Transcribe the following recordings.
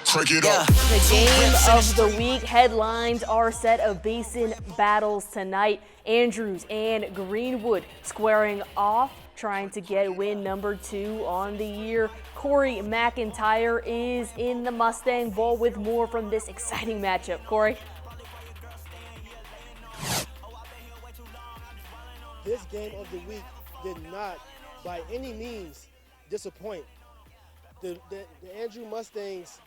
crank it up. The game of the week headlines our set of basin battles tonight. Andrews and Greenwood squaring off, trying to get win number 2 on the year. Corey McIntyre is in the Mustang Bowl with more from this exciting matchup. Corey? This game of the week did not, by any means, disappoint. The Andrew Mustangs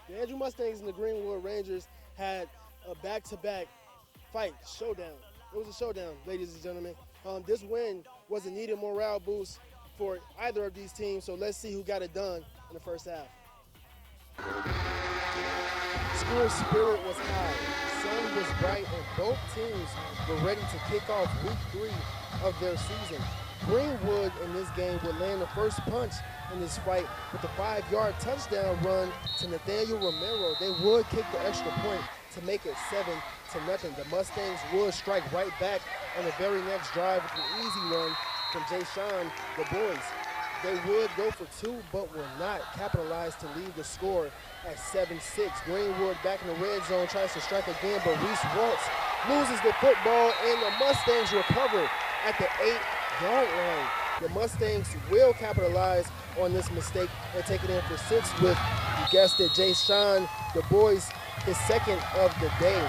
and the Greenwood Rangers had a back-to-back fight, showdown. It was a showdown, ladies and gentlemen. This win was a needed morale boost for either of these teams, so let's see who got it done in the first half. School spirit was high, sun was bright, and both teams were ready to kick off week 3 of their season. Greenwood in this game would land the first punch in this fight with the 5-yard touchdown run to Nathaniel Romero. They would kick the extra point to make it 7-0. The Mustangs would strike right back on the very next drive with an easy run from Jay Sean, the boys. They would go for 2, but will not capitalize to lead the score at 7-6. Greenwood back in the red zone, tries to strike again, but Reese Waltz loses the football, and the Mustangs recover at the 8-yard line. The Mustangs will capitalize on this mistake and take it in for 6 with, you guessed it, Jay Sean, the boys, his second of the day.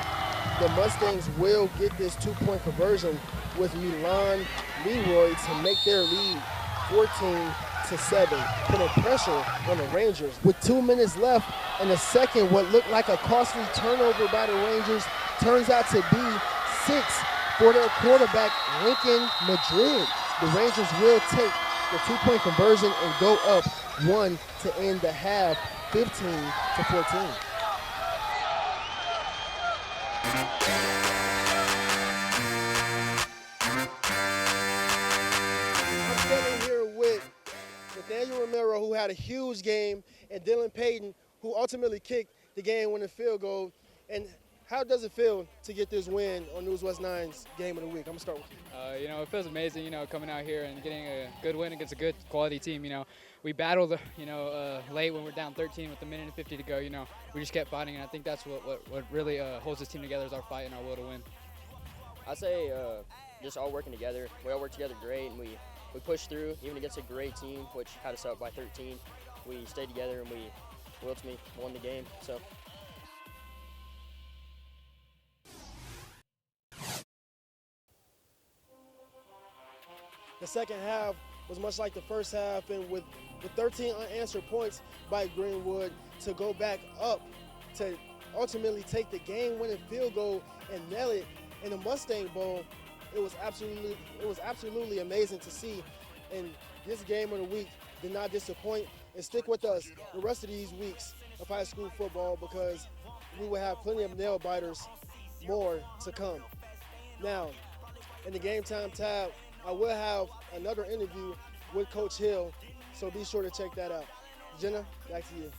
The Mustangs will get this 2-point conversion with Milan Leroy to make their lead 14-7, putting pressure on the Rangers. With 2 minutes left in the second, what looked like a costly turnover by the Rangers turns out to be 6 for their quarterback, Lincoln Madrid. The Rangers will take the 2-point conversion and go up 1 to end the half, 15-14. I'm standing here with Nathaniel Romero, who had a huge game, and Dylan Payton, who ultimately kicked the game-winning field goal. And how does it feel to get this win on News West 9's Game of the Week? I'm going to start with you. It feels amazing, coming out here and getting a good win against a good quality team. We battled, late when we're down 13 with a minute and 50 to go. We just kept fighting, and I think that's what really holds this team together is our fight and our will to win. I'd say just all working together. We all worked together great, and we pushed through, even against a great team, which had us up by 13. We stayed together, and we ultimately won the game. So. The second half was much like the first half, and with 13 unanswered points by Greenwood to go back up to ultimately take the game-winning field goal and nail it in the Mustang Bowl, it was absolutely amazing to see. And this game of the week did not disappoint. And stick with us the rest of these weeks of high school football, because we will have plenty of nail biters more to come. Now, in the Game Time tab, I will have another interview with Coach Hill, so be sure to check that out. Jenna, back to you.